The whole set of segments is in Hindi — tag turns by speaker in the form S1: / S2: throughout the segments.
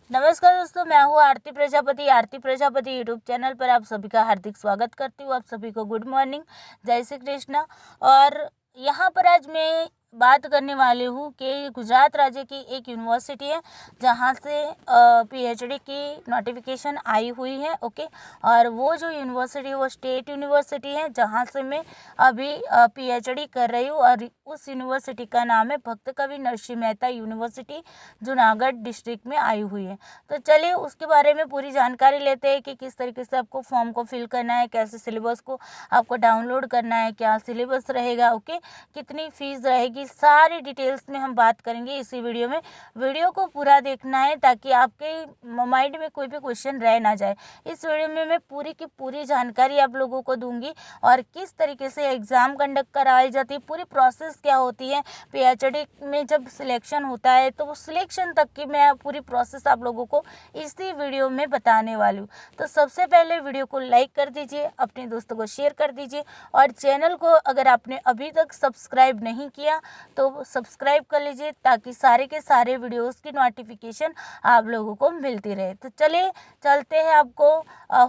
S1: नमस्कार दोस्तों, मैं हूँ आरती प्रजापति यूट्यूब चैनल पर आप सभी का हार्दिक स्वागत करती हूँ। आप सभी को गुड मॉर्निंग, जय श्री कृष्ण। और यहाँ पर आज मैं बात करने वाली हूँ कि गुजरात राज्य की एक यूनिवर्सिटी है जहाँ से पीएचडी की नोटिफिकेशन आई हुई है। ओके, और वो जो यूनिवर्सिटी वो स्टेट यूनिवर्सिटी है जहाँ से मैं अभी पीएचडी कर रही हूँ। और उस यूनिवर्सिटी का नाम है भक्त कवि नरसिंह मेहता यूनिवर्सिटी, जूनागढ़ डिस्ट्रिक्ट में आई हुई है। तो चलिए उसके बारे में पूरी जानकारी लेते हैं कि किस तरीके से आपको फॉर्म को फिल करना है, कैसे सिलेबस को आपको डाउनलोड करना है, क्या सिलेबस रहेगा, ओके, कितनी फीस रहेगी, सारी डिटेल्स में हम बात करेंगे इसी वीडियो में। वीडियो को पूरा देखना है ताकि आपके माइंड में कोई भी क्वेश्चन रह ना जाए। इस वीडियो में मैं पूरी की पूरी जानकारी आप लोगों को दूंगी और किस तरीके से एग्ज़ाम कंडक्ट कराई जाती है, पूरी प्रोसेस क्या होती है पीएचडी में जब सिलेक्शन होता है, तो वो सिलेक्शन तक की मैं पूरी प्रोसेस आप लोगों को इसी वीडियो में बताने वाली हूँ। तो सबसे पहले वीडियो को लाइक कर दीजिए, अपने दोस्तों को शेयर कर दीजिए और चैनल को अगर आपने अभी तक सब्सक्राइब नहीं किया तो सब्सक्राइब कर लीजिए ताकि सारे के सारे वीडियोस की नोटिफिकेशन आप लोगों को मिलती रहे। तो चलिए चलते हैं, आपको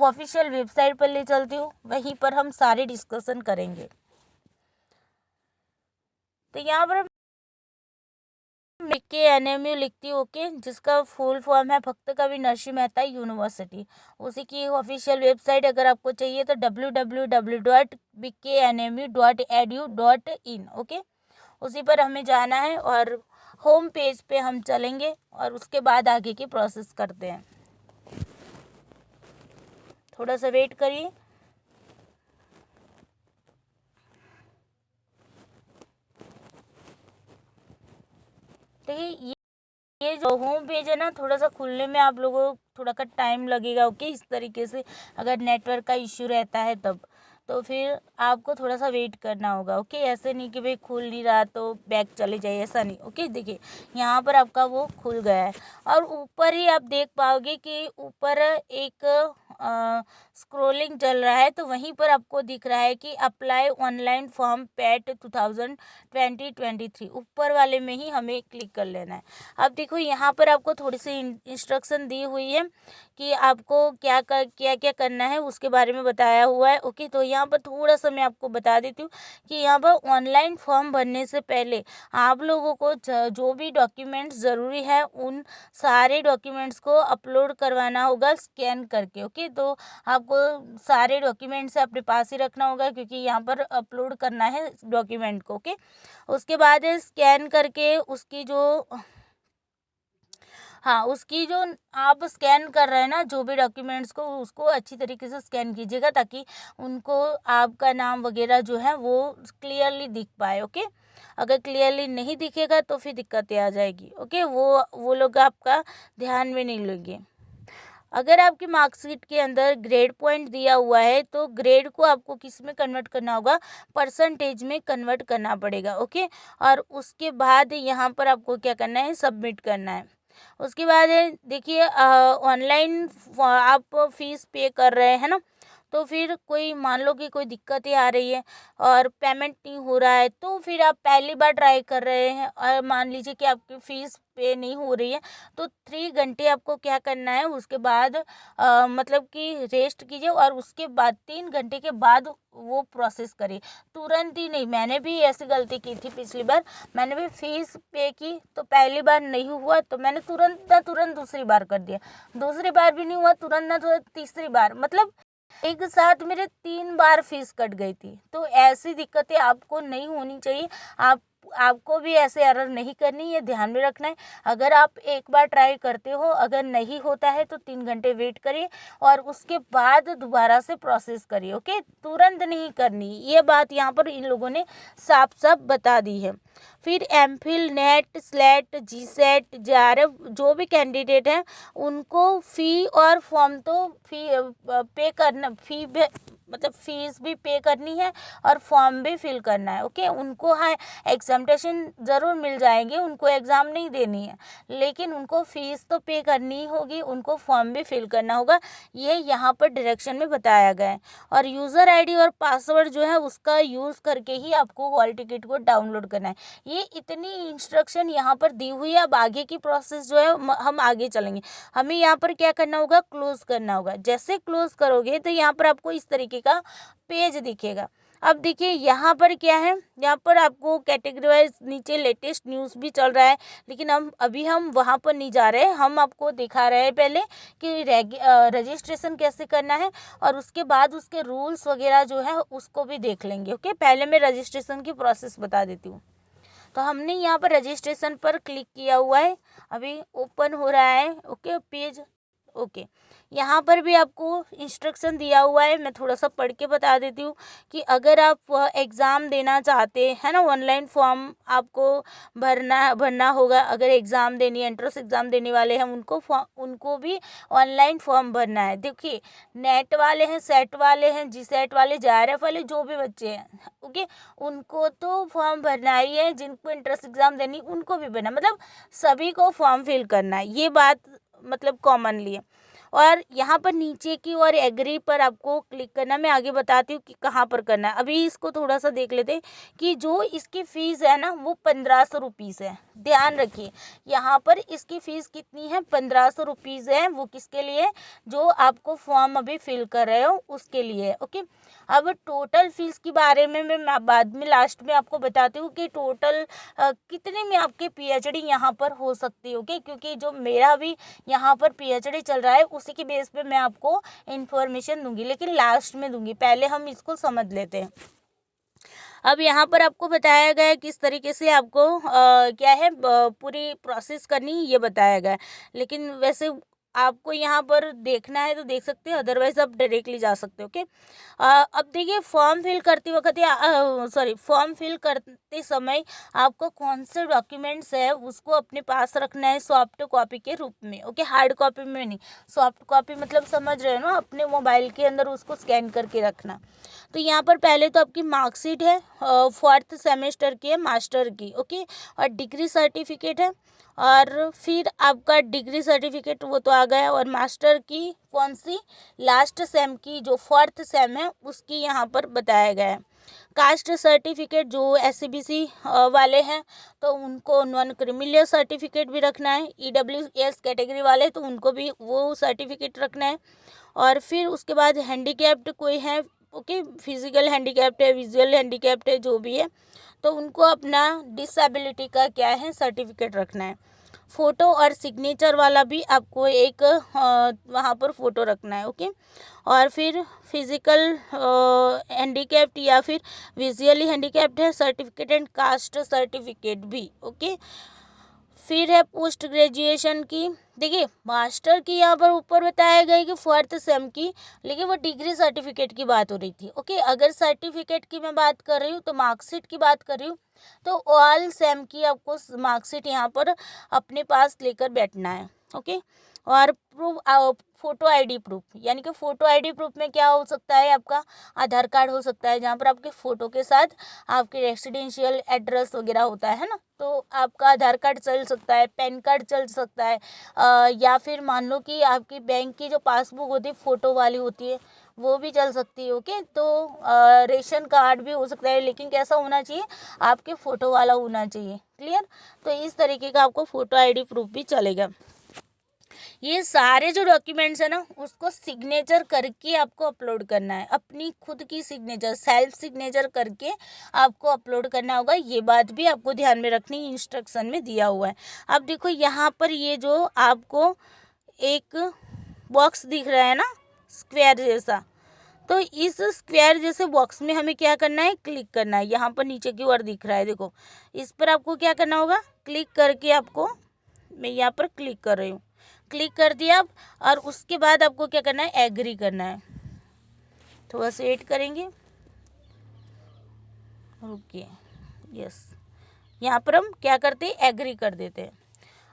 S1: ऑफिशियल वेबसाइट पर ले चलती हूँ, वहीं पर हम सारे डिस्कशन करेंगे। तो यहाँ पर BKNMU लिखती हूँ, ओके, जिसका फुल फॉर्म है भक्त कवि नरसिंह मेहता यूनिवर्सिटी। उसी की ऑफिशियल वेबसाइट अगर आपको चाहिए तो www.bknmu.edu.in, ओके, उसी पर हमें जाना है और होम पेज पे हम चलेंगे और उसके बाद आगे की प्रोसेस करते हैं। थोड़ा सा वेट करिए। देखिए ये जो होम पेज है ना, थोड़ा सा खुलने में आप लोगों को थोड़ा का टाइम लगेगा। ओके, इस तरीके से अगर नेटवर्क का इश्यू रहता है तब तो फिर आपको थोड़ा सा वेट करना होगा। ओके, ऐसे नहीं कि भाई खुल नहीं रहा तो बैक चले जाइए, ऐसा नहीं। ओके, देखिए यहाँ पर आपका वो खुल गया है और ऊपर ही आप देख पाओगे कि ऊपर एक स्क्रोलिंग चल रहा है, तो वहीं पर आपको दिख रहा है कि अप्लाई ऑनलाइन फॉर्म पैट 2023। ऊपर वाले में ही हमें क्लिक कर लेना है। अब देखो यहाँ पर आपको थोड़ी सी इंस्ट्रक्शन दी हुई है कि आपको क्या क्या करना है, उसके बारे में बताया हुआ है। ओके, तो यहाँ पर थोड़ा सा मैं आपको बता देती हूँ कि यहाँ पर ऑनलाइन फॉर्म भरने से पहले आप लोगों को जो भी डॉक्यूमेंट्स ज़रूरी है उन सारे डॉक्यूमेंट्स को अपलोड करवाना होगा स्कैन करके। ओके, तो आपको सारे डॉक्यूमेंट्स अपने पास ही रखना होगा क्योंकि यहाँ पर अपलोड करना है डॉक्यूमेंट को। ओके, उसके बाद स्कैन करके उसकी जो उसकी जो आप स्कैन कर रहे हैं ना जो भी डॉक्यूमेंट्स को, उसको अच्छी तरीके से स्कैन कीजिएगा ताकि उनको आपका नाम वगैरह जो है वो क्लियरली दिख पाए। ओके, अगर क्लियरली नहीं दिखेगा तो फिर दिक्कतें आ जाएगी। ओके, वो लोग आपका ध्यान में नहीं लेंगे। अगर आपकी मार्कशीट के अंदर ग्रेड पॉइंट दिया हुआ है तो ग्रेड को आपको किस में कन्वर्ट करना होगा, परसेंटेज में कन्वर्ट करना पड़ेगा। ओके, और उसके बाद यहाँ पर आपको क्या करना है, सबमिट करना है। उसके बाद देखिए ऑनलाइन आप फीस पे कर रहे हैं ना, तो फिर कोई मान लो कि कोई दिक्कतें आ रही है और पेमेंट नहीं हो रहा है तो फिर आप पहली बार ट्राई कर रहे हैं और मान लीजिए कि आपकी फ़ीस पे नहीं हो रही है तो 3 घंटे आपको क्या करना है, उसके बाद मतलब कि रेस्ट कीजिए और उसके बाद 3 घंटे के बाद वो प्रोसेस करिए, तुरंत ही नहीं। मैंने भी ऐसी गलती की थी पिछली बार, मैंने भी फीस पे की तो पहली बार नहीं हुआ तो मैंने तुरंत दूसरी बार कर दिया, दूसरी बार भी नहीं हुआ तुरंत तीसरी बार, मतलब एक साथ मेरे 3 बार फीस कट गई थी। तो ऐसी दिक्कतें आपको नहीं होनी चाहिए। आपको भी ऐसे एरर नहीं करनी, ये ध्यान में रखना है। अगर आप एक बार ट्राई करते हो, अगर नहीं होता है तो 3 घंटे वेट करिए और उसके बाद दोबारा से प्रोसेस करिए। ओके, तुरंत नहीं करनी, ये बात यहाँ पर इन लोगों ने साफ साफ बता दी है। फिर MPhil, net, slate, GSAT, JRF जो भी कैंडिडेट हैं उनको फ़ी और फॉर्म तो फ़ी पे करना, फ़ी मतलब फीस भी पे करनी है और फॉर्म भी फिल करना है। ओके, उनको हाँ एग्जामिनेशन ज़रूर मिल जाएंगे, उनको एग्ज़ाम नहीं देनी है, लेकिन उनको फ़ीस तो पे करनी ही होगी, उनको फॉर्म भी फिल करना होगा। ये यहाँ पर डायरेक्शन में बताया गया है। और यूज़र आईडी और पासवर्ड जो है उसका यूज़ करके ही आपको हॉल टिकट को डाउनलोड करना है। ये इतनी इंस्ट्रक्शन यहाँ पर दी हुई है। अब आगे की प्रोसेस जो है हम आगे चलेंगे। हमें यहाँ पर क्या करना होगा, क्लोज़ करना होगा। जैसे क्लोज़ करोगे तो यहाँ पर आपको इस तरीके का पेज दिखेगा। अब देखिए यहाँ पर क्या है, यहाँ पर आपको कैटेगरी वाइज नीचे लेटेस्ट न्यूज़ भी चल रहा है, लेकिन हम वहाँ पर नहीं जा रहे हैं। हम आपको दिखा रहे हैं पहले कि रजिस्ट्रेशन कैसे करना है, और उसके बाद उसके रूल्स वगैरह जो है उसको भी देख लेंगे। ओके, पहले मैं रजिस्ट्रेशन की प्रोसेस बता देती हूँ। तो हमने यहाँ पर रजिस्ट्रेशन पर क्लिक किया हुआ है, अभी ओपन हो रहा है। Okay, page. ओके, यहाँ पर भी आपको इंस्ट्रक्शन दिया हुआ है, मैं थोड़ा सा पढ़ के बता देती हूँ कि अगर आप एग्ज़ाम देना चाहते हैं ना, ऑनलाइन फॉर्म आपको भरना होगा। अगर एग्ज़ाम देनी है, एंट्रेंस एग्ज़ाम देने वाले हैं, उनको भी ऑनलाइन फॉर्म भरना है। देखिए, नेट वाले हैं, सेट वाले हैं, जी सेट वाले, JRF वाले, जो भी बच्चे हैं, ओके, उनको तो फॉर्म भरना ही है। जिनको एंट्रेंस एग्ज़ाम देनी उनको भी भरना, मतलब सभी को फॉर्म फिल करना है। ये बात मतलब कॉमनली है। और यहाँ पर नीचे की और एग्री पर आपको क्लिक करना। मैं आगे बताती हूँ कि कहाँ पर करना है। अभी इसको थोड़ा सा देख लेते हैं कि जो इसकी फ़ीस है ना वो 1500 रुपीज़ है। ध्यान रखिए, यहाँ पर इसकी फ़ीस कितनी है, 1500 रुपीज़ है। वो किसके लिए, जो आपको फॉर्म अभी फिल कर रहे हो उसके लिए। ओके, अब टोटल फीस के बारे में मैं बाद में लास्ट में आपको बताती हूँ कि टोटल कितने में आपकी PhD यहाँ पर हो सकती है। ओके, क्योंकि जो मेरा भी यहाँ पर PhD चल रहा है उसी के बेस पे मैं आपको इन्फॉर्मेशन दूंगी, लेकिन लास्ट में दूंगी। पहले हम इसको समझ लेते हैं। अब यहाँ पर आपको बताया गया है किस तरीके से आपको क्या है पूरी प्रोसेस करनी ये बताया गया है। लेकिन वैसे आपको यहाँ पर देखना है तो देख सकते हो, अदरवाइज आप डायरेक्टली जा सकते हो। ओके, अब देखिए फॉर्म फिल करते वक्त या फॉर्म फिल करते समय आपको कौन से डॉक्यूमेंट्स है उसको अपने पास रखना है सॉफ्ट कॉपी के रूप में। ओके, हार्ड कॉपी में नहीं, सॉफ्ट कॉपी मतलब समझ रहे हो ना, अपने मोबाइल के अंदर उसको स्कैन करके रखना। तो यहाँ पर पहले तो आपकी मार्कशीट है, 4th सेमेस्टर की है, मास्टर की। ओके, और डिग्री सर्टिफिकेट है, और फिर आपका डिग्री सर्टिफिकेट वो तो आ गया, और मास्टर की कौन सी, लास्ट सेम की, जो 4th सेम है उसकी यहाँ पर बताया गया है। कास्ट सर्टिफिकेट जो SCBC वाले हैं तो उनको नॉन क्रिमिनल सर्टिफिकेट भी रखना है। EWS कैटेगरी वाले तो उनको भी वो सर्टिफिकेट रखना है। और फिर उसके बाद हैंडीकैप्ड कोई है, ओके, फिजिकल हैंडीकैप्ड है, विजुअल हैंडीकैप्ड है, जो भी है, तो उनको अपना डिसेबिलिटी का क्या है सर्टिफिकेट रखना है। फ़ोटो और सिग्नेचर वाला भी आपको एक वहाँ पर फ़ोटो रखना है। ओके, और फिर फिज़िकल हैंडीकैप्ड या फिर विजुअली हैंडीकैप्ड है सर्टिफिकेट एंड कास्ट सर्टिफिकेट भी। ओके, फिर है पोस्ट ग्रेजुएशन की। देखिए, मास्टर की यहाँ पर ऊपर बताया गया कि 4th सेम की, लेकिन वो डिग्री सर्टिफिकेट की बात हो रही थी। ओके, अगर सर्टिफिकेट की मैं बात कर रही हूँ तो मार्कशीट की बात कर रही हूँ, तो ऑल सेम की आपको मार्कशीट यहाँ पर अपने पास लेकर बैठना है। ओके, और प्रूफ, फ़ोटो ID प्रूफ, यानी कि फ़ोटो ID प्रूफ में क्या हो सकता है, आपका आधार कार्ड हो सकता है, जहाँ पर आपके फ़ोटो के साथ आपके रेसिडेंशियल एड्रेस वगैरह होता है ना, तो आपका आधार कार्ड चल सकता है, पैन कार्ड चल सकता है, या फिर मान लो कि आपकी बैंक की जो पासबुक होती है फ़ोटो वाली होती है वो भी चल सकती है। ओके, तो रेशन कार्ड भी हो सकता है, लेकिन कैसा होना चाहिए, आपके फ़ोटो वाला होना चाहिए। क्लियर, तो इस तरीके का आपको फ़ोटो ID प्रूफ भी चलेगा। ये सारे जो डॉक्यूमेंट्स है ना उसको सिग्नेचर करके आपको अपलोड करना है, अपनी खुद की सिग्नेचर, सेल्फ सिग्नेचर करके आपको अपलोड करना होगा। ये बात भी आपको ध्यान में रखनी, इंस्ट्रक्शन में दिया हुआ है। अब देखो यहाँ पर ये जो आपको एक बॉक्स दिख रहा है ना स्क्वायर जैसा, तो इस स्क्वायर जैसे बॉक्स में हमें क्या करना है, क्लिक करना है। यहाँ पर नीचे की ओर दिख रहा है, देखो, इस पर आपको क्या करना होगा, क्लिक करके आपको, मैं यहाँ पर क्लिक कर रही हूँ, क्लिक कर दिया आप, और उसके बाद आपको क्या करना है, एग्री करना है। थोड़ा सा वेट करेंगे। ओके, यस, यहाँ पर हम क्या करते हैं, एग्री कर देते हैं।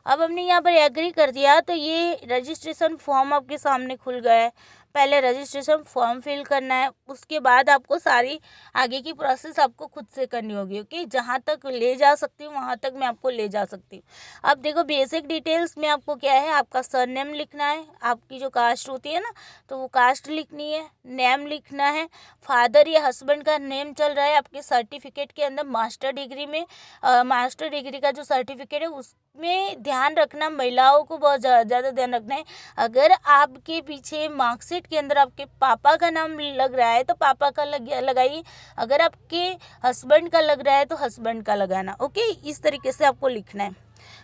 S1: अब हमने यहाँ पर एग्री कर दिया तो ये रजिस्ट्रेशन फॉर्म आपके सामने खुल गया है। पहले रजिस्ट्रेशन फॉर्म फिल करना है, उसके बाद आपको सारी आगे की प्रोसेस आपको खुद से करनी होगी। ओके, जहाँ तक ले जा सकती हूँ वहाँ तक मैं आपको ले जा सकती हूँ। अब देखो बेसिक डिटेल्स में आपको क्या है, आपका सरनेम लिखना है, आपकी जो कास्ट होती है ना तो वो कास्ट लिखनी है, नेम लिखना है, फादर या हस्बैंड का नेम चल रहा है आपके सर्टिफिकेट के अंदर, मास्टर डिग्री में मास्टर डिग्री का जो सर्टिफिकेट है उसमें ध्यान रखना, महिलाओं को बहुत ज़्यादा ध्यान रखना है। अगर आपके पीछे मार्कशीट के अंदर आपके पापा का नाम लग रहा है तो पापा का लगाइए, अगर आपके हस्बैंड का लग रहा है तो हस्बैंड का लगाना। ओके, इस तरीके से आपको लिखना है।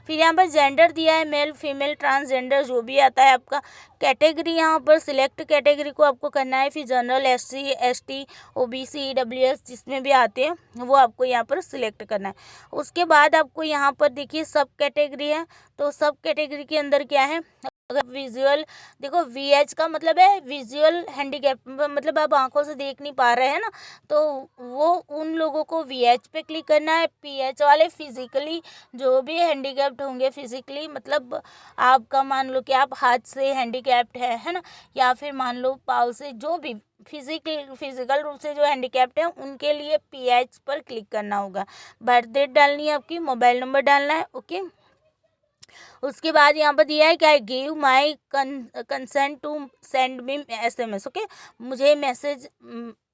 S1: फिर यहाँ पर जेंडर दिया है, मेल फीमेल ट्रांसजेंडर जो भी आता है आपका। कैटेगरी यहाँ पर सिलेक्ट कैटेगरी को आपको करना है, फिर general, SC ST OBC EWS जिसमें भी आते हैं वो आपको यहाँ पर सिलेक्ट करना है। उसके बाद आपको यहाँ पर देखिए सब कैटेगरी है, तो सब कैटेगरी के अंदर क्या है, अगर विजुअल, देखो VH का मतलब है विजुअल हैंडीकैप, मतलब आप आंखों से देख नहीं पा रहे हैं ना, तो वो उन लोगों को VH पे क्लिक करना है। PH वाले फिजिकली जो भी हैंडीकैप्ड होंगे, फिजिकली मतलब आपका मान लो कि आप हाथ से हैंडीकैप्ड है ना, या फिर मान लो पाँव से, जो भी फिजिकल रूप से जो हैंडीकैप्ड है उनके लिए PH पर क्लिक करना होगा। बर्थ डेट डालनी है आपकी, मोबाइल नंबर डालना है। ओके, उसके बाद यहाँ पर दिया है क्या, give my consent to send me SMS। Okay, मुझे मैसेज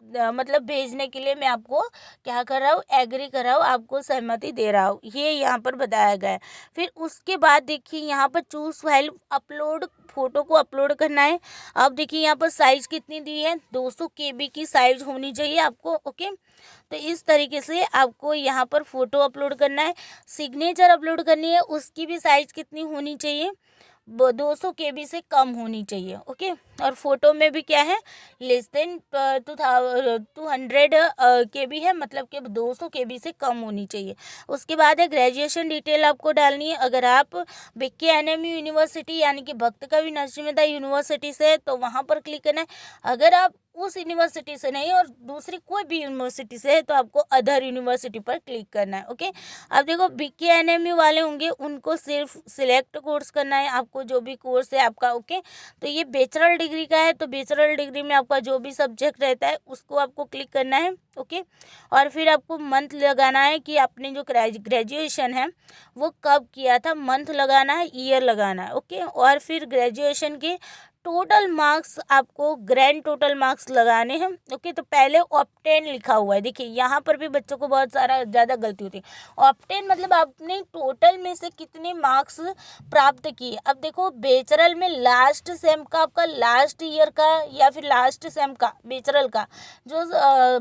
S1: मतलब भेजने के लिए मैं आपको क्या कर रहा हूँ, एग्री कर रहा हूँ, आपको सहमति दे रहा हूँ, ये यहाँ पर बताया गया है। फिर उसके बाद देखिए यहाँ पर चूज फाइल अपलोड, फोटो को अपलोड करना है। अब देखिए यहाँ पर साइज कितनी दी है, 200 KB की साइज होनी चाहिए आपको। ओके, तो इस तरीके से आपको यहाँ पर फोटो अपलोड करना है। सिग्नेचर अपलोड करनी है, उसकी भी साइज कितनी होनी चाहिए, 200 KB से कम होनी चाहिए। ओके, और फोटो में भी क्या है, लेस देन 200 KB है, मतलब कि 200 KB से कम होनी चाहिए। उसके बाद है ग्रेजुएशन डिटेल आपको डालनी है। अगर आप BK NMU यूनिवर्सिटी यानी कि भक्त कवि नरसिंह मेहता यूनिवर्सिटी से है तो वहाँ पर क्लिक करना है। अगर आप उस यूनिवर्सिटी से नहीं और दूसरी कोई भी यूनिवर्सिटी से है तो आपको अदर यूनिवर्सिटी पर क्लिक करना है। ओके, अब देखो BK NMU वाले होंगे उनको सिर्फ सिलेक्ट कोर्स करना है, आपको जो भी कोर्स है आपका। ओके, तो ये बैचलर डिग्री का है तो बैचलर डिग्री में आपका जो भी सब्जेक्ट रहता है उसको आपको क्लिक करना है। ओके, और फिर आपको मंथ लगाना है कि आपने जो ग्रेजुएशन है वो कब किया था, मंथ लगाना है, ईयर लगाना है। ओके, और फिर ग्रेजुएशन के टोटल मार्क्स आपको ग्रैंड टोटल मार्क्स लगाने हैं। ओके, तो पहले ऑब्टेन लिखा हुआ है, देखिए यहाँ पर भी बच्चों को बहुत ज़्यादा गलती होती है। ऑब्टेन मतलब आपने टोटल में से कितने मार्क्स प्राप्त किए। अब देखो बैचलर में लास्ट सेम का आपका लास्ट ईयर का या फिर लास्ट सेम का बैचलर का जो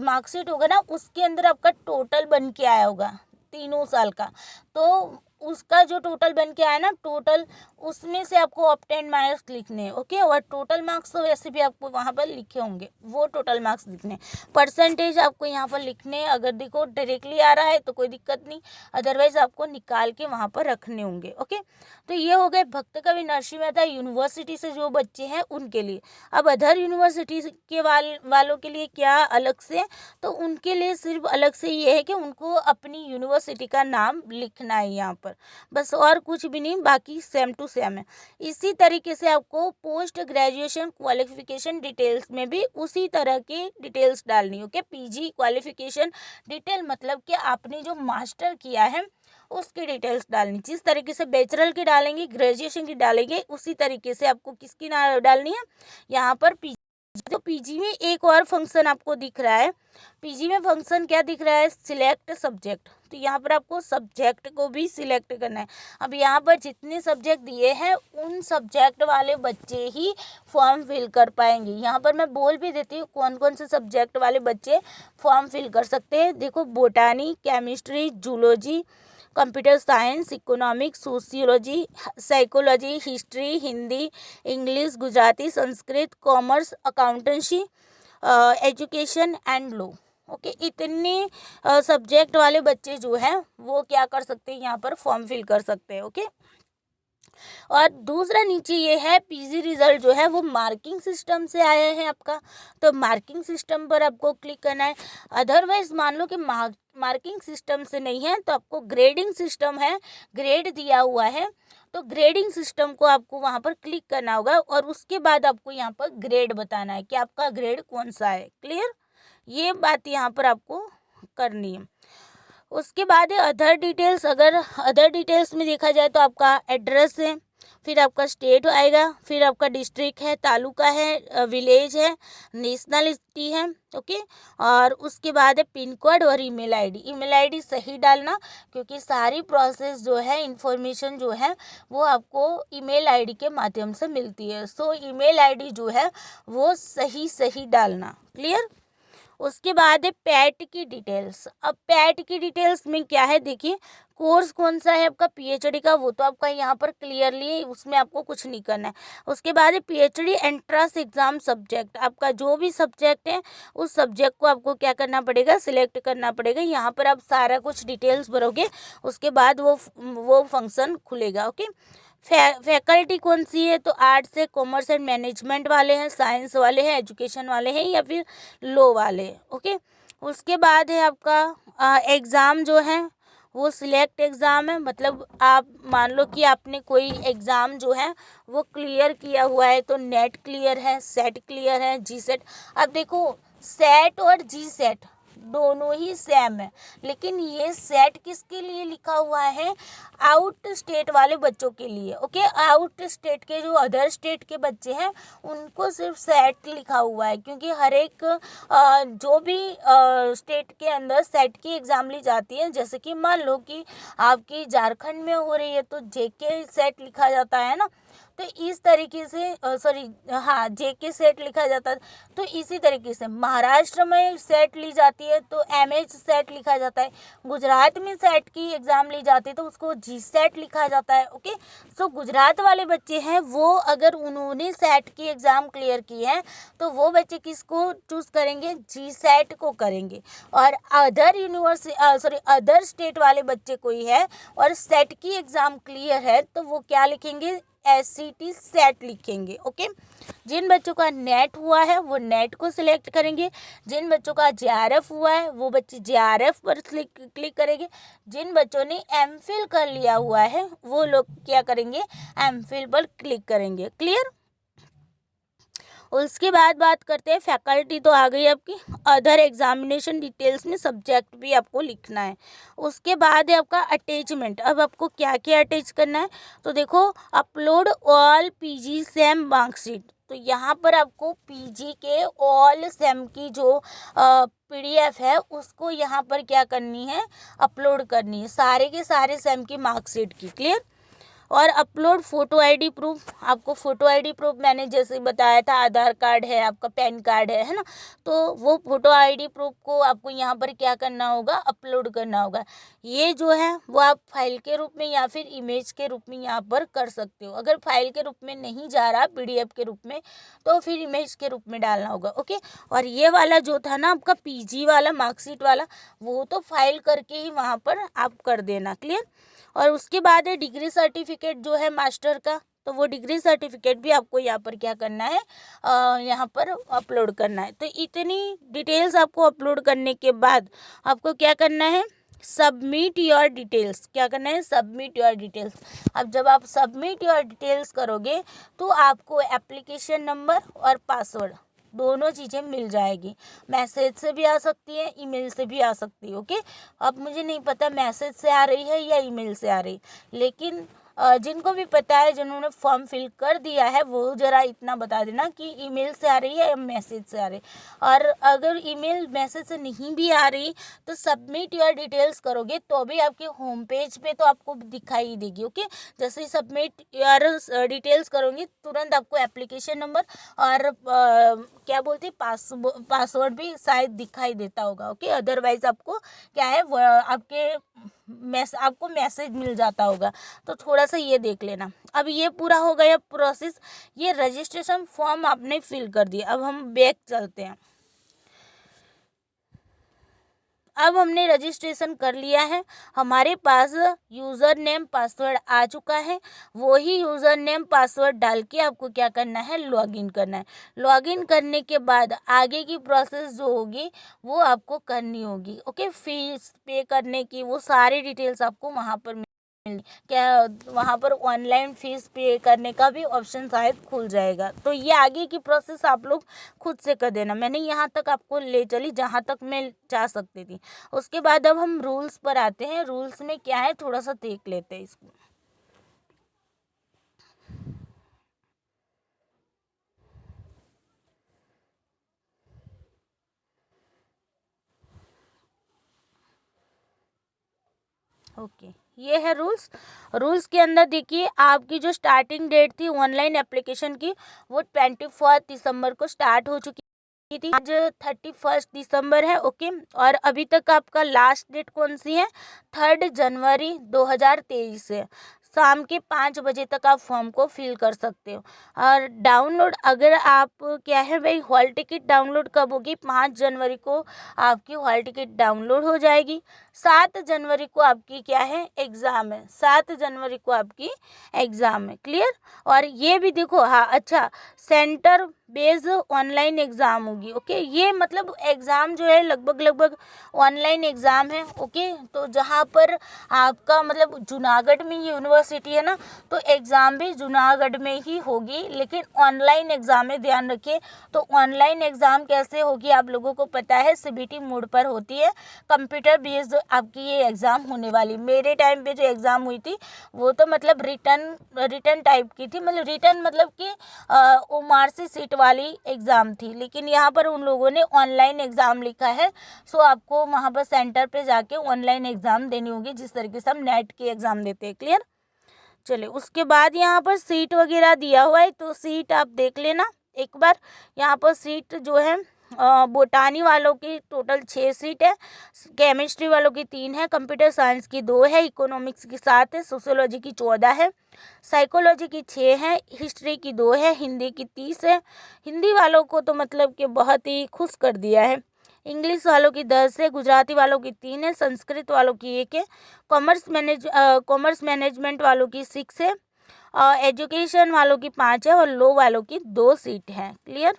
S1: मार्कशीट होगा ना उसके अंदर आपका टोटल बन के आया होगा 3 साल का, तो उसका जो टोटल बन के आया ना टोटल, उसमें से आपको ऑब्टेन मार्क्स लिखने हैं। ओके, और टोटल मार्क्स तो वैसे भी आपको वहाँ पर लिखे होंगे, वो टोटल मार्क्स लिखने, परसेंटेज आपको यहाँ पर लिखने हैं। अगर देखो डायरेक्टली आ रहा है तो कोई दिक्कत नहीं, अदरवाइज आपको निकाल के वहाँ पर रखने होंगे। ओके, तो ये हो गए भक्त कवि नरसिंह मेहता यूनिवर्सिटी से जो बच्चे हैं उनके लिए। अब अदर यूनिवर्सिटी के वालों के लिए क्या अलग से, तो उनके लिए सिर्फ अलग से ये है कि उनको अपनी यूनिवर्सिटी का नाम लिखना है यहाँ पर, बस और कुछ भी नहीं, बाकी सेम टू सेम है। इसी तरीके से आपको पोस्ट ग्रेजुएशन क्वालिफिकेशन डिटेल्स में भी उसी तरह की डिटेल्स डालनी। ओके, PG क्वालिफिकेशन डिटेल मतलब कि आपने जो मास्टर किया है उसकी डिटेल्स डालनी। जिस तरीके से बैचलर की डालेंगे, ग्रेजुएशन की डालेंगे, उसी तरीके से आपको किसकी डालनी है यहाँ पर PG। तो PG में एक और फंक्शन आपको दिख रहा है, PG में फंक्शन क्या दिख रहा है, सिलेक्ट सब्जेक्ट। तो यहाँ पर आपको सब्जेक्ट को भी सिलेक्ट करना है। अब यहाँ पर जितने सब्जेक्ट दिए हैं उन सब्जेक्ट वाले बच्चे ही फॉर्म फिल कर पाएंगे। यहाँ पर मैं बोल भी देती हूँ कौन कौन से सब्जेक्ट वाले बच्चे फॉर्म फिल कर सकते हैं। देखो बोटानी, chemistry, zoology, computer science, economics, sociology, psychology, history, Hindi, English, Gujarati, Sanskrit, commerce, accountancy, education and law. Okay, इतने सब्जेक्ट वाले बच्चे जो हैं वो क्या कर सकते हैं, यहाँ पर फॉर्म फिल कर सकते हैं। ओके, और दूसरा नीचे ये है पीजी रिजल्ट जो है वो मार्किंग सिस्टम से आया है आपका, तो मार्किंग सिस्टम पर आपको क्लिक करना है। अदरवाइज मान लो कि मार्किंग सिस्टम से नहीं है तो आपको ग्रेडिंग सिस्टम है, ग्रेड दिया हुआ है, तो ग्रेडिंग सिस्टम को आपको वहाँ पर क्लिक करना होगा और उसके बाद आपको यहाँ पर ग्रेड बताना है कि आपका ग्रेड कौन सा है। क्लियर, ये बात यहाँ पर आपको करनी है। उसके बाद है अदर डिटेल्स। अगर अदर डिटेल्स में देखा जाए तो आपका एड्रेस है, फिर आपका स्टेट आएगा, फिर आपका डिस्ट्रिक्ट है, तालुका है, विलेज है, नेशनलिटी है, ओके। और उसके बाद है पिन कोड और ईमेल आईडी। ईमेल आईडी सही डालना, क्योंकि सारी प्रोसेस जो है, इंफॉर्मेशन जो है वो आपको ईमेल आईडी के माध्यम से मिलती है। सो ईमेल आईडी जो है वो सही डालना। क्लियर। उसके बाद है पैट की डिटेल्स। अब पैट की डिटेल्स में क्या है, देखिए कोर्स कौन सा है आपका पीएचडी का, वो तो आपका यहाँ पर क्लियरली है, उसमें आपको कुछ नहीं करना है। उसके बाद है पीएचडी एंट्रेंस एग्जाम सब्जेक्ट। आपका जो भी सब्जेक्ट है उस सब्जेक्ट को आपको क्या करना पड़ेगा, सिलेक्ट करना पड़ेगा। यहाँ पर आप सारा कुछ डिटेल्स भरोगे, उसके बाद वो फंक्शन खुलेगा, ओके। फैकल्टी कौन सी है, तो आर्ट्स है, कॉमर्स एंड मैनेजमेंट वाले हैं, साइंस वाले हैं, एजुकेशन वाले हैं, या फिर लो वाले, ओके। उसके बाद है आपका एग्ज़ाम जो है वो सिलेक्ट एग्ज़ाम है, मतलब आप मान लो कि आपने कोई एग्ज़ाम जो है वो क्लियर किया हुआ है, तो नेट क्लियर है, सेट क्लियर है, जी सेट। अब देखो सेट और जी सेट दोनों ही सेम है, लेकिन ये सेट किसके लिए लिखा हुआ है, आउट स्टेट वाले बच्चों के लिए, ओके। आउट स्टेट के जो अदर स्टेट के बच्चे हैं उनको सिर्फ सेट लिखा हुआ है, क्योंकि हर एक जो भी स्टेट के अंदर सेट की एग्ज़ाम ली जाती है। जैसे कि मान लो कि आपकी झारखंड में हो रही है तो जेके सेट लिखा जाता है ना, तो इस तरीके से जेके सेट लिखा जाता है। तो इसी तरीके से महाराष्ट्र में सेट ली जाती है तो एमएच सेट लिखा जाता है। गुजरात में सेट की एग्ज़ाम ली जाती है तो उसको जी सेट लिखा जाता है, ओके। सो गुजरात वाले बच्चे हैं वो अगर उन्होंने सेट की एग्ज़ाम क्लियर की है तो वो बच्चे किसको चूज़ करेंगे, जी सेट को करेंगे। और अदर स्टेट वाले बच्चे कोई है और सेट की एग्ज़ाम क्लियर है तो वो क्या लिखेंगे, SCT सेट लिखेंगे, ओके। जिन बच्चों का नेट हुआ है वो नेट को सिलेक्ट करेंगे, जिन बच्चों का JRF हुआ है वो बच्चे JRF पर क्लिक करेंगे, जिन बच्चों ने MPhil कर लिया हुआ है वो लोग क्या करेंगे, MPhil पर क्लिक करेंगे। क्लियर। उसके बाद बात करते हैं फैकल्टी, तो आ गई आपकी। अदर एग्जामिनेशन डिटेल्स में सब्जेक्ट भी आपको लिखना है। उसके बाद है आपका अटैचमेंट। अब आपको क्या क्या अटैच करना है, तो देखो upload all PG same marksheet. तो यहाँ पर आपको PG के ऑल सेम की जो PDF है उसको यहाँ पर क्या करनी है, अपलोड करनी है, सारे के सारे सेम की मार्कशीट की। क्लियर। और अपलोड फ़ोटो आईडी प्रूफ। आपको फ़ोटो आईडी प्रूफ मैंने जैसे बताया था, आधार कार्ड है आपका, पैन कार्ड है ना, तो वो फ़ोटो आईडी प्रूफ को आपको यहाँ पर क्या करना होगा, अपलोड करना होगा। ये जो है वो आप फाइल के रूप में या फिर इमेज के रूप में यहाँ पर कर सकते हो। अगर फाइल के रूप में नहीं जा रहा, PDF के रूप में, तो फिर इमेज के रूप में डालना होगा, ओके। और ये वाला जो था ना आपका PG वाला मार्कशीट वाला, वो तो फाइल करके ही वहाँ पर आप कर देना। क्लियर। और उसके बाद है डिग्री सर्टिफिकेट जो है मास्टर का, तो वो डिग्री सर्टिफिकेट भी आपको यहाँ पर क्या करना है, यहाँ पर अपलोड करना है। तो इतनी डिटेल्स आपको अपलोड करने के बाद आपको क्या करना है, सबमिट योर डिटेल्स। क्या करना है, सबमिट योर डिटेल्स। अब जब आप सबमिट योर डिटेल्स करोगे तो आपको एप्लीकेशन नंबर और पासवर्ड दोनों चीज़ें मिल जाएगी। मैसेज से भी आ सकती है, ईमेल से भी आ सकती है, ओके। अब मुझे नहीं पता मैसेज से आ रही है या ईमेल से आ रही, लेकिन जिनको भी पता है, जिन्होंने फॉर्म फिल कर दिया है, वो ज़रा इतना बता देना कि ईमेल से आ रही है या मैसेज से आ रही है। और अगर ईमेल मैसेज से नहीं भी आ रही तो सबमिट योर डिटेल्स करोगे तो भी आपके होम पेज पे तो आपको दिखाई देगी, ओके। जैसे ही सबमिट योर डिटेल्स करोगे तुरंत आपको एप्लीकेशन नंबर और क्या बोलते हैं पासवर्ड भी शायद दिखाई देता होगा, ओके। अदरवाइज आपको क्या है, आपको मैसेज मिल जाता होगा। तो थोड़ा सा ये देख लेना। अब ये पूरा हो गया प्रोसेस, ये रजिस्ट्रेशन फॉर्म आपने फिल कर दिया। अब हम बैक चलते हैं। अब हमने रजिस्ट्रेशन कर लिया है, हमारे पास यूज़र नेम पासवर्ड आ चुका है। वही यूज़र नेम पासवर्ड डाल के आपको क्या करना है, लॉगिन करना है। लॉगिन करने के बाद आगे की प्रोसेस जो होगी वो आपको करनी होगी। ओके, फीस पे करने की वो सारी डिटेल्स आपको वहाँ पर क्या वहाँ पर ऑनलाइन फीस पे करने का भी ऑप्शन शायद खुल जाएगा। तो ये आगे की प्रोसेस आप लोग खुद से कर देना। मैंने यहाँ तक आपको ले चली जहाँ तक मैं जा सकती थी। उसके बाद अब हम रूल्स पर आते हैं। रूल्स में क्या है थोड़ा सा देख लेते हैं इसको। ओके, ये है रूल्स। रूल्स के अंदर देखिए आपकी जो स्टार्टिंग डेट थी ऑनलाइन एप्लीकेशन की वो 24 दिसंबर को स्टार्ट हो चुकी थी। आज 31 दिसंबर है। ओके, और अभी तक आपका लास्ट डेट कौन सी है, 3 जनवरी 2023 है। शाम के 5 बजे तक आप फॉर्म को फिल कर सकते हो। और डाउनलोड अगर आप क्या है भाई, हॉल टिकट डाउनलोड कब होगी, 5 जनवरी को आपकी हॉल टिकट डाउनलोड हो जाएगी। 7 जनवरी को आपकी क्या है, एग्ज़ाम है। 7 जनवरी को आपकी एग्ज़ाम है। क्लियर। और ये भी देखो, हाँ अच्छा, सेंटर बेस्ड ऑनलाइन एग्ज़ाम होगी। ओके, ये मतलब एग्ज़ाम जो है लगभग ऑनलाइन एग्ज़ाम है। ओके, तो जहाँ पर आपका मतलब जूनागढ़ में यूनिवर्सिटी है ना, तो एग्ज़ाम भी जूनागढ़ में ही होगी, लेकिन ऑनलाइन एग्ज़ाम में ध्यान रखिए। तो ऑनलाइन एग्ज़ाम कैसे होगी आप लोगों को पता है, सीबीटी मोड पर होती है। कंप्यूटर बेस्ड आपकी ये एग्ज़ाम होने वाली। मेरे टाइम पे जो एग्ज़ाम हुई थी वो तो मतलब रिटर्न टाइप की थी, मतलब रिटर्न मतलब कि ओमारसी सीट वाली एग्ज़ाम थी, लेकिन यहाँ पर उन लोगों ने ऑनलाइन एग्ज़ाम लिखा है। सो आपको वहाँ पर सेंटर पे जाके ऑनलाइन एग्ज़ाम देनी होगी, जिस तरीके से हम नेट की एग्ज़ाम देते हैं। क्लियर। चलिए, उसके बाद यहाँ पर सीट वगैरह दिया हुआ है, तो सीट आप देख लेना एक बार। यहाँ पर सीट जो है बोटानी वालों की टोटल 6 सीट है, केमिस्ट्री वालों की 3 है, कंप्यूटर साइंस की 2 है, इकोनॉमिक्स की 7 है, सोशियोलॉजी की 14 है, साइकोलॉजी की 6 है, हिस्ट्री की 2 है, हिंदी की 30 है। हिंदी वालों को तो मतलब कि बहुत ही खुश कर दिया है। इंग्लिश वालों की 10 है, गुजराती वालों की 3 है, संस्कृत वालों की 1 है, कॉमर्स मैनेजमेंट वालों की 6 है, एजुकेशन वालों की 5 है और लॉ वालों की 2 सीट हैं। क्लियर।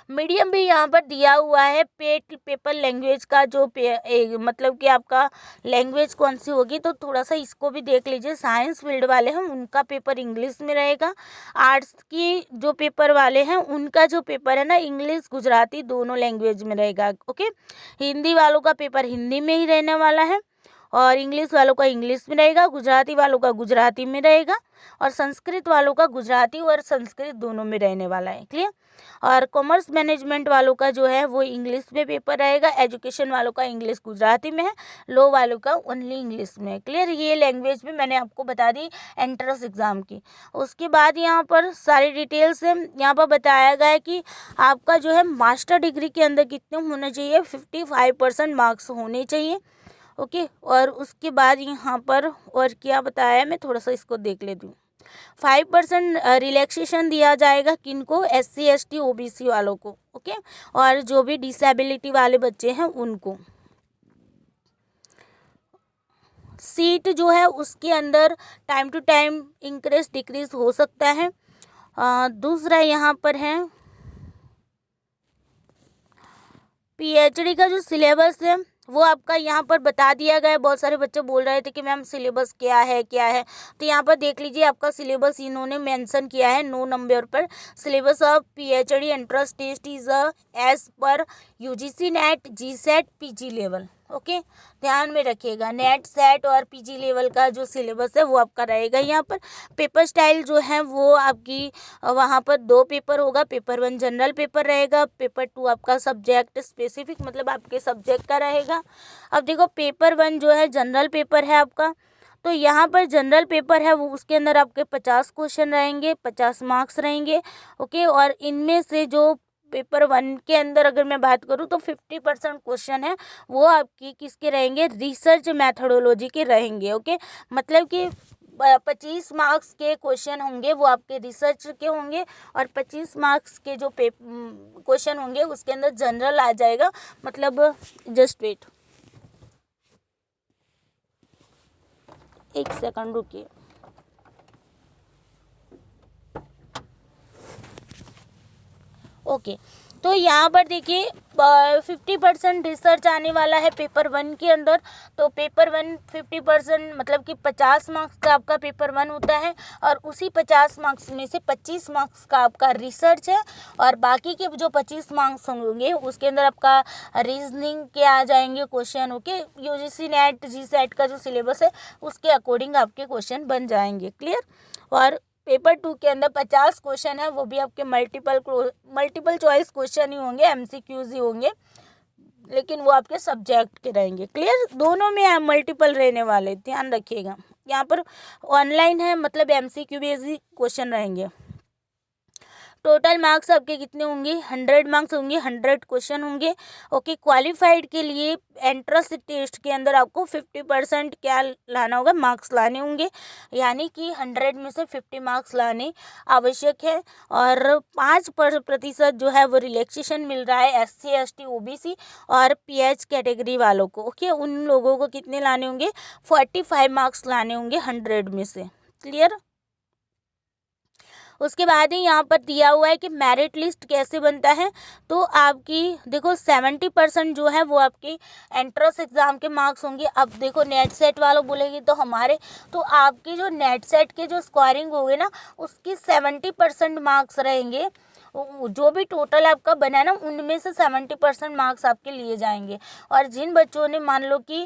S1: मीडियम भी यहाँ पर दिया हुआ है। पेपर लैंग्वेज का जो मतलब कि आपका लैंग्वेज कौन सी होगी, तो थोड़ा सा इसको भी देख लीजिए। साइंस फील्ड वाले हैं उनका पेपर इंग्लिश में रहेगा। आर्ट्स की जो पेपर वाले हैं उनका जो पेपर है ना, इंग्लिश गुजराती दोनों लैंग्वेज में रहेगा। ओके, हिंदी वालों का पेपर हिंदी में ही रहने वाला है, और इंग्लिश वालों का इंग्लिश में रहेगा, गुजराती वालों का गुजराती में रहेगा, और संस्कृत वालों का गुजराती और संस्कृत दोनों में रहने वाला है। क्लियर। और कॉमर्स मैनेजमेंट वालों का जो है वो इंग्लिश में पेपर रहेगा, एजुकेशन वालों का इंग्लिश गुजराती में है, लॉ वालों का ओनली इंग्लिश में है। क्लियर। ये लैंग्वेज भी मैंने आपको बता दी एंट्रेंस एग्ज़ाम की। उसके बाद यहाँ पर सारी डिटेल्स है, यहाँ पर बताया गया है कि आपका जो है मास्टर डिग्री के अंदर कितने होने चाहिए, 55% मार्क्स होने चाहिए। ओके, और उसके बाद यहाँ पर और क्या बताया है, मैं थोड़ा सा इसको देख लेती हूँ। 5% रिलैक्सेशन दिया जाएगा किनको, SC ST OBC वालों को। ओके, और जो भी डिसेबिलिटी वाले बच्चे हैं उनको। सीट जो है उसके अंदर time to time increase decrease हो सकता है। दूसरा यहाँ पर है PhD का जो सिलेबस है वो आपका यहाँ पर बता दिया गया है। बहुत सारे बच्चे बोल रहे थे कि मैम सिलेबस क्या है, तो यहाँ पर देख लीजिए आपका सिलेबस इन्होंने मेंशन किया है 9 नंबर पर। Syllabus of PhD entrance test is as पर UGC NET GSET PG level. Okay, ध्यान में रखिएगा, नेट सेट और PG लेवल का जो सिलेबस है वो आपका रहेगा। यहाँ पर पेपर स्टाइल जो है वो आपकी वहाँ पर 2 पेपर होगा। पेपर 1 जनरल पेपर रहेगा, पेपर 2 आपका सब्जेक्ट स्पेसिफिक मतलब आपके सब्जेक्ट का रहेगा। अब देखो पेपर 1 जो है जनरल पेपर है आपका, तो यहाँ पर जनरल पेपर है वो उसके अंदर आपके 50 क्वेश्चन रहेंगे, 50 मार्क्स रहेंगे। ओके, और इनमें से जो पेपर 1 के अंदर अगर मैं बात करूँ तो 50% क्वेश्चन है वो आपकी किसके रहेंगे, रिसर्च मैथडोलॉजी के रहेंगे। ओके, मतलब कि 25 मार्क्स के क्वेश्चन होंगे वो आपके रिसर्च के होंगे, और 25 मार्क्स के जो क्वेश्चन होंगे उसके अंदर जनरल आ जाएगा। मतलब जस्ट वेट, एक सेकंड रुकिए। ओके, तो यहाँ पर देखिए 50% रिसर्च आने वाला है पेपर 1 के अंदर। तो पेपर 1 50% मतलब कि 50 मार्क्स का आपका पेपर 1 होता है, और उसी 50 मार्क्स में से 25 मार्क्स का आपका रिसर्च है, और बाकी के जो 25 मार्क्स होंगे उसके अंदर आपका रीजनिंग के आ जाएंगे question. Okay, UGC net GSAT का जो सिलेबस है उसके अकॉर्डिंग आपके क्वेश्चन बन जाएंगे। क्लियर। और पेपर 2 के अंदर 50 क्वेश्चन है, वो भी आपके मल्टीपल चॉइस क्वेश्चन ही होंगे, एमसीक्यूज ही होंगे, लेकिन वो आपके सब्जेक्ट के रहेंगे। क्लियर, दोनों में मल्टीपल रहने वाले, ध्यान रखिएगा। यहाँ पर ऑनलाइन है मतलब एमसीक्यू बेस्ड क्वेश्चन रहेंगे। टोटल मार्क्स आपके कितने होंगे, 100 मार्क्स होंगे, 100 क्वेश्चन होंगे। ओके, क्वालिफाइड के लिए एंट्रेंस टेस्ट के अंदर आपको 50% क्या लाना होगा, मार्क्स लाने होंगे, यानी कि 100 में से 50 मार्क्स लाने आवश्यक है। और 5% जो है वो रिलैक्सेशन मिल रहा है SC ST OBC और PH कैटेगरी वालों को। ओके, उन लोगों को कितने लाने होंगे, 45 मार्क्स लाने होंगे 100 में से। क्लियर। उसके बाद ही यहाँ पर दिया हुआ है कि मेरिट लिस्ट कैसे बनता है। तो आपकी देखो 70% जो है वो आपकी एंट्रेंस एग्ज़ाम के मार्क्स होंगे। अब देखो नेट सेट वालों बोलेगी तो हमारे, तो आपकी जो नेट सेट के जो स्कोरिंग होगी ना उसकी 70% मार्क्स रहेंगे। जो भी टोटल आपका बना है ना उनमें से 70% मार्क्स आपके लिए जाएंगे। और जिन बच्चों ने मान लो कि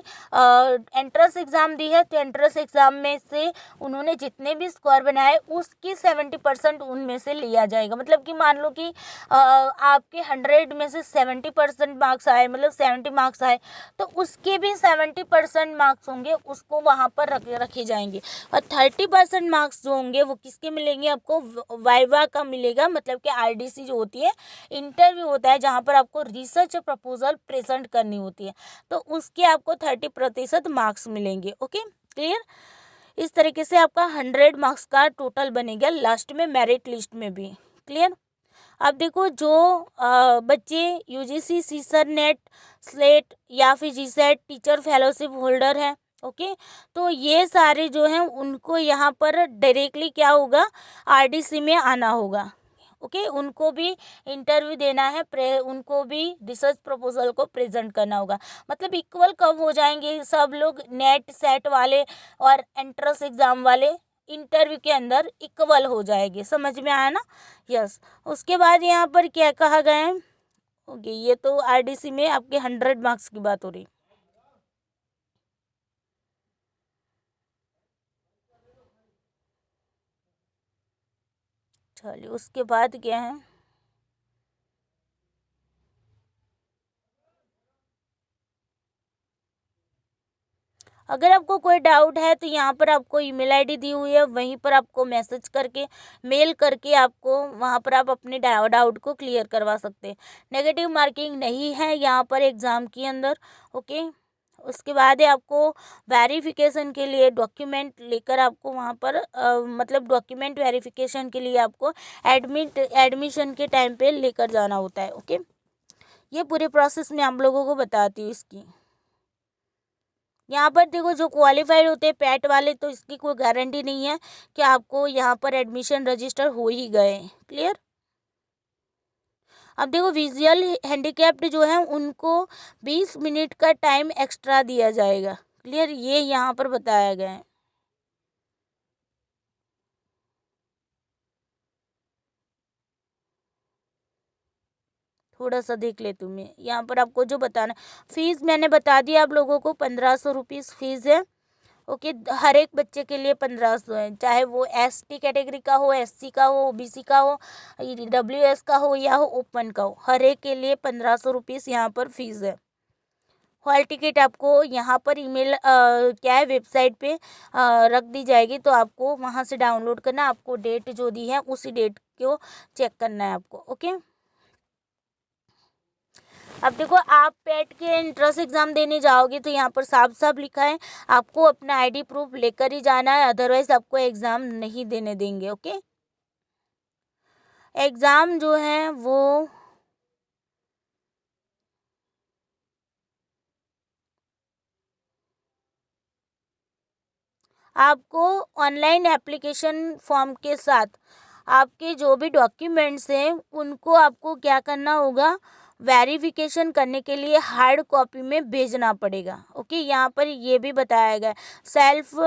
S1: एंट्रेंस एग्ज़ाम दी है तो एंट्रेंस एग्ज़ाम में से उन्होंने जितने भी स्कोर बनाए उसकी 70% उनमें से लिया जाएगा। मतलब कि मान लो कि आपके 100 में से 70% मार्क्स आए, मतलब 70 मार्क्स आए, तो उसके भी 70% मार्क्स होंगे उसको वहाँ पर रखे जाएंगे। और 30% मार्क्स जो होंगे वो किसके मिलेंगे, आपको वाइवा का मिलेगा। मतलब कि RDC जो होती है, इंटरव्यू होता है जहाँ पर आपको रिसर्च प्रपोजल प्रेजेंट करनी होती है, तो उसके आपको 30% मार्क्स मिलेंगे। Okay, clear. इस तरीके से आपका 100 मार्क्स का टोटल बनेगा लास्ट में मेरिट लिस्ट में भी। क्लियर। अब देखो जो बच्चे UGC सीसर नेट स्लेट या फिर GSET टीचर फेलोशिप होल्डर है, ओके, तो ये सारे जो हैं उनको यहाँ पर डायरेक्टली क्या होगा, RDC में आना होगा। ओके, उनको भी इंटरव्यू देना है, उनको भी रिसर्च प्रपोजल को प्रेजेंट करना होगा। मतलब इक्वल कब हो जाएंगे सब लोग, नेट सेट वाले और एंट्रेंस एग्ज़ाम वाले इंटरव्यू के अंदर इक्वल हो जाएंगे। समझ में आया ना। यस। उसके बाद यहाँ पर क्या कहा गया है, ओके, ये तो RDC में आपके 100 मार्क्स की बात हो रही। चलिए उसके बाद क्या है, अगर आपको कोई डाउट है तो यहाँ पर आपको ईमेल आईडी दी हुई है, वहीं पर आपको मैसेज करके मेल करके आपको वहाँ पर आप अपने डाउट को क्लियर करवा सकते हैं। नेगेटिव मार्किंग नहीं है यहाँ पर एग्ज़ाम के अंदर। ओके, उसके बाद है आपको वेरिफिकेशन के लिए डॉक्यूमेंट लेकर आपको वहाँ पर मतलब डॉक्यूमेंट वेरिफिकेशन के लिए आपको एडमिशन के टाइम पे लेकर जाना होता है। ओके, ये पूरे प्रोसेस में आप लोगों को बताती हूँ इसकी। यहाँ पर देखो जो क्वालिफाइड होते हैं पैट वाले, तो इसकी कोई गारंटी नहीं है कि आपको यहाँ पर एडमिशन रजिस्टर हो ही गए। क्लियर। अब देखो विजुअल हैंडीकैप्ड जो है उनको 20 मिनट का टाइम एक्स्ट्रा दिया जाएगा। क्लियर, ये यहाँ पर बताया गया है। थोड़ा सा देख ले तुम्हें, यहाँ पर आपको जो बताना, फीस मैंने बता दिया आप लोगों को, 1500 रुपीज़ फीस है। ओके, हर एक बच्चे के लिए 1500 है, चाहे वो ST कैटेगरी का हो, SC का हो, OBC का हो, WS का हो या हो ओपन का हो, हर एक के लिए 1500 रुपीज़ यहाँ पर फीस है। हॉल टिकट आपको यहाँ पर ईमेल क्या है वेबसाइट पे रख दी जाएगी, तो आपको वहाँ से डाउनलोड करना, आपको डेट जो दी है उसी डेट को चेक करना है आपको। ओके, अब देखो, आप पेट के एंट्रेंस एग्ज़ाम देने जाओगे तो यहाँ पर साफ साफ लिखा है आपको अपना आईडी प्रूफ लेकर ही जाना है, अदरवाइज आपको एग्ज़ाम नहीं देने देंगे। ओके, एग्ज़ाम जो है वो आपको ऑनलाइन एप्लीकेशन फॉर्म के साथ आपके जो भी डॉक्यूमेंट्स हैं उनको आपको क्या करना होगा, वेरिफिकेशन करने के लिए हार्ड कॉपी में भेजना पड़ेगा। ओके, यहाँ पर ये भी बताया गया सेल्फ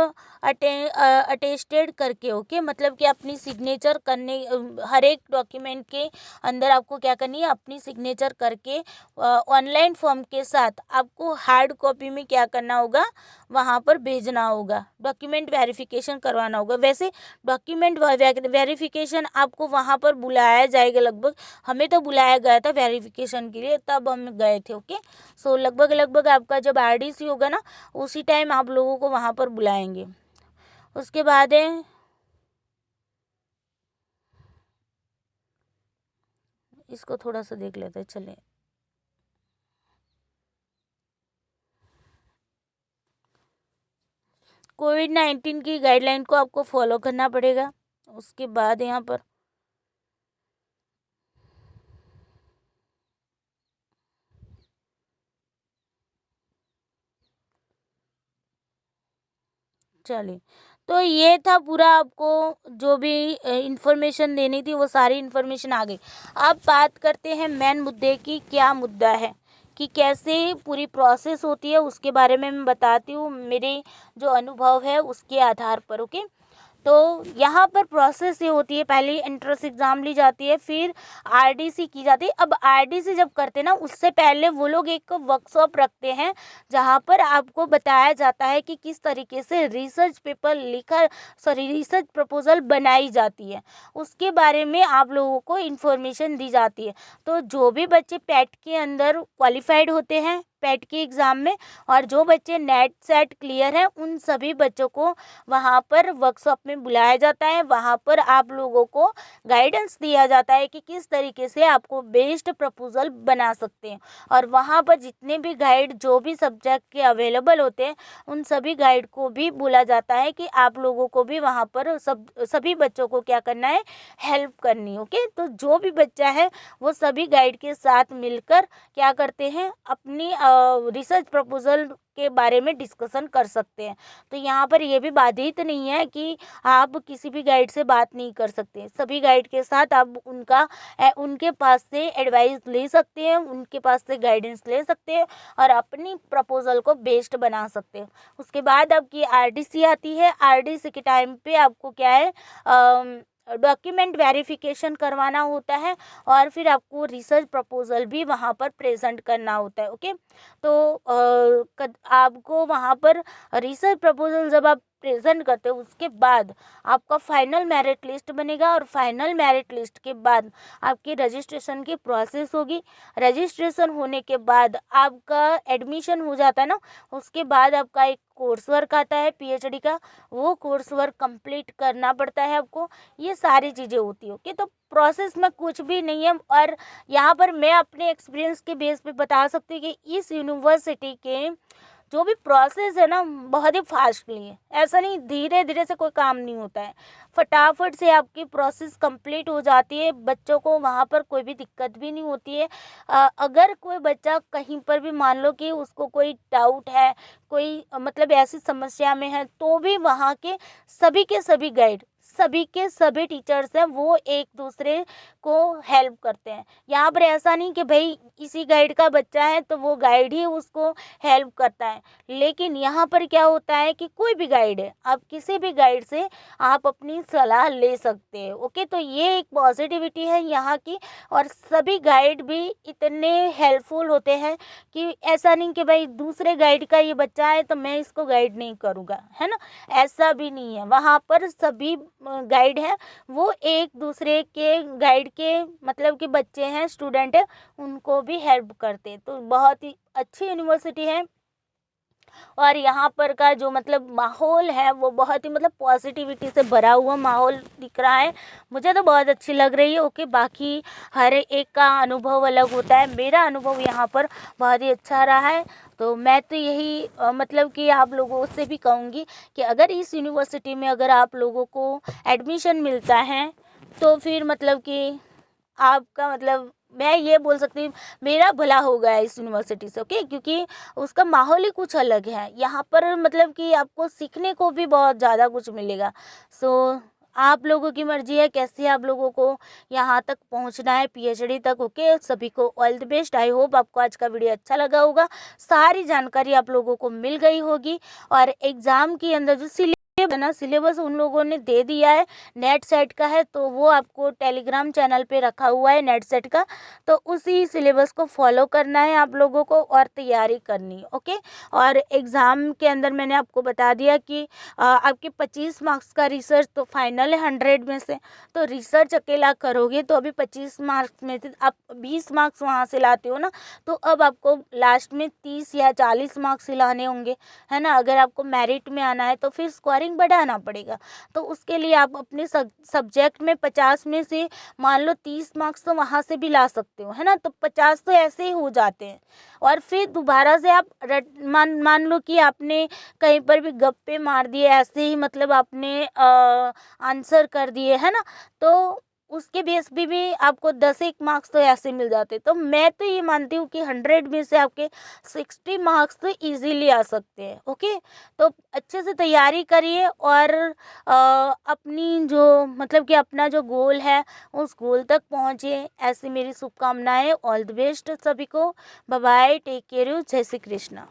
S1: अटेस्टेड करके। ओके, मतलब कि अपनी सिग्नेचर करने, हर एक डॉक्यूमेंट के अंदर आपको क्या करनी है, अपनी सिग्नेचर करके ऑनलाइन फॉर्म के साथ आपको हार्ड कॉपी में क्या करना होगा, वहाँ पर भेजना होगा, डॉक्यूमेंट वेरिफिकेशन करवाना होगा। वैसे डॉक्यूमेंट वेरिफिकेशन आपको वहाँ पर बुलाया जाएगा, लगभग हमें तो बुलाया गया था वेरिफिकेशन के लिए, तब हम गए थे। ओके, सो लगभग आपका जब आरडीसी होगा ना, उसी टाइम आप लोगों को वहाँ पर बुलाएंगे। उसके बाद है, इसको थोड़ा सा देख लेते हैं, चले। कोविड-19 की गाइडलाइन को आपको फॉलो करना पड़ेगा। उसके बाद यहाँ पर चलिए, तो ये था पूरा, आपको जो भी इंफॉर्मेशन देनी थी वो सारी इंफॉर्मेशन आ गई। अब बात करते हैं मेन मुद्दे की, क्या मुद्दा है कि कैसे पूरी प्रोसेस होती है, उसके बारे में मैं बताती हूँ मेरे जो अनुभव है उसके आधार पर। ओके, तो यहाँ पर प्रोसेस ये होती है, पहले एंट्रेंस एग्ज़ाम ली जाती है, फिर आरडीसी की जाती है। अब आरडीसी जब करते हैं ना, उससे पहले वो लोग एक वर्कशॉप रखते हैं जहाँ पर आपको बताया जाता है कि किस तरीके से रिसर्च पेपर रिसर्च प्रपोजल बनाई जाती है, उसके बारे में आप लोगों को इन्फॉर्मेशन दी जाती है। तो जो भी बच्चे पेट के अंदर क्वालिफाइड होते हैं पेट के एग्ज़ाम में, और जो बच्चे नेट सेट क्लियर हैं, उन सभी बच्चों को वहाँ पर वर्कशॉप में बुलाया जाता है। वहाँ पर आप लोगों को गाइडेंस दिया जाता है कि किस तरीके से आपको बेस्ट प्रपोजल बना सकते हैं। और वहाँ पर जितने भी गाइड जो भी सब्जेक्ट के अवेलेबल होते हैं, उन सभी गाइड को भी बोला जाता है कि आप लोगों को भी वहाँ पर सभी बच्चों को क्या करना है, हेल्प करनी। ओके, तो जो भी बच्चा है वो सभी गाइड के साथ मिलकर क्या करते हैं, अपनी रिसर्च प्रपोजल के बारे में डिस्कशन कर सकते हैं। तो यहाँ पर ये भी बाधित नहीं है कि आप किसी भी गाइड से बात नहीं कर सकते, सभी गाइड के साथ आप उनके पास से एडवाइस ले सकते हैं, उनके पास से गाइडेंस ले सकते हैं और अपनी प्रपोजल को बेस्ट बना सकते हैं। उसके बाद आपकी आरडीसी आती है। आरडीसी के टाइम पे आपको क्या है, डॉक्यूमेंट वेरिफिकेशन करवाना होता है और फिर आपको रिसर्च प्रपोजल भी वहाँ पर प्रेजेंट करना होता है। ओके, तो आपको वहाँ पर रिसर्च प्रपोजल जब आप प्रेजेंट करते हो, उसके बाद आपका फाइनल मेरिट लिस्ट बनेगा और फाइनल मेरिट लिस्ट के बाद आपकी रजिस्ट्रेशन की प्रोसेस होगी। रजिस्ट्रेशन होने के बाद आपका एडमिशन हो जाता है ना, उसके बाद आपका एक कोर्स वर्क आता है पीएचडी का, वो कोर्स वर्क कंप्लीट करना पड़ता है आपको। ये सारी चीज़ें होती है। ओके, तो प्रोसेस में कुछ भी नहीं है। और यहाँ पर मैं अपने एक्सपीरियंस के बेस पे बता सकती हूँ कि इस यूनिवर्सिटी के जो भी प्रोसेस है ना, बहुत ही फास्टली है। ऐसा नहीं धीरे धीरे से कोई काम नहीं होता है, फटाफट से आपकी प्रोसेस कंप्लीट हो जाती है। बच्चों को वहाँ पर कोई भी दिक्कत भी नहीं होती है। अगर कोई बच्चा कहीं पर भी मान लो कि उसको कोई डाउट है, कोई मतलब ऐसी समस्या में है, तो भी वहाँ के सभी गाइड, सभी के सभी टीचर्स हैं, वो एक दूसरे को हेल्प करते हैं। यहाँ पर ऐसा नहीं कि भाई इसी गाइड का बच्चा है तो वो गाइड ही उसको हेल्प करता है, लेकिन यहाँ पर क्या होता है कि कोई भी गाइड है, आप किसी भी गाइड से आप अपनी सलाह ले सकते हैं। ओके, तो ये एक पॉजिटिविटी है यहाँ की। और सभी गाइड भी इतने हेल्पफुल होते हैं कि ऐसा नहीं कि भाई दूसरे गाइड का ये बच्चा है तो मैं इसको गाइड नहीं करूँगा, है ना, ऐसा भी नहीं है। वहाँ पर सभी गाइड हैं, वो एक दूसरे के गाइड के मतलब कि बच्चे हैं, स्टूडेंट हैं, उनको भी हेल्प करते हैं। तो बहुत ही अच्छी यूनिवर्सिटी है। और यहाँ पर का जो मतलब माहौल है वो बहुत ही मतलब पॉजिटिविटी से भरा हुआ माहौल दिख रहा है। मुझे तो बहुत अच्छी लग रही है। ओके, बाकी हर एक का अनुभव अलग होता है। मेरा अनुभव यहाँ पर बहुत ही अच्छा रहा है। तो मैं तो यही मतलब कि आप लोगों से भी कहूँगी कि अगर इस यूनिवर्सिटी में अगर आप लोगों को एडमिशन मिलता है तो फिर मतलब कि आपका मतलब मैं ये बोल सकती हूँ मेरा भला हो गया इस यूनिवर्सिटी से। ओके, क्योंकि उसका माहौल ही कुछ अलग है यहाँ पर, मतलब कि आपको सीखने को भी बहुत ज़्यादा कुछ मिलेगा। सो आप लोगों की मर्जी है कैसे आप लोगों को यहाँ तक पहुँचना है, पीएचडी तक। ओके, सभी को all the best. I hope आपको आज का वीडियो अच्छा लगा होगा, सारी जानकारी आप लोगों को मिल गई होगी। और एग्ज़ाम के अंदर जो सिलेबस उन लोगों ने दे दिया है, नेट सेट का है, तो वो आपको टेलीग्राम चैनल पे रखा हुआ है नेट सेट का। तो उसी सिलेबस को फॉलो करना है आप लोगों को और तैयारी करनी है। ओके, और एग्ज़ाम के अंदर मैंने आपको बता दिया कि आपके 25 मार्क्स का रिसर्च तो फाइनल है 100 में से। तो रिसर्च अकेला करोगे तो अभी 25 मार्क्स में से आप 20 मार्क्स वहाँ से लाते हो ना, तो अब आपको लास्ट में 30 या 40 मार्क्स ही लाने होंगे, है ना। अगर आपको मेरिट में आना है तो फिर स्कोरिंग बढ़ाना पड़ेगा। तो उसके लिए आप अपने सब्जेक्ट में 50 में से मान लो 30 मार्क्स तो वहाँ से भी ला सकते हो, है ना। तो 50 तो ऐसे ही हो जाते हैं। और फिर दोबारा से आप मान लो कि आपने कहीं पर भी गप्पे मार दिए, ऐसे ही मतलब आपने आंसर कर दिए, है ना। तो उसके बेस पे भी आपको 10 मार्क्स तो ऐसे मिल जाते। तो मैं तो ये मानती हूँ कि 100 में से आपके 60 मार्क्स तो इजीली आ सकते हैं। ओके, तो अच्छे से तैयारी करिए और अपनी जो मतलब कि अपना जो गोल है उस गोल तक पहुँचिए, ऐसी मेरी शुभकामनाएं। ऑल द बेस्ट सभी को। Bye bye, take care you, जय श्री कृष्णा।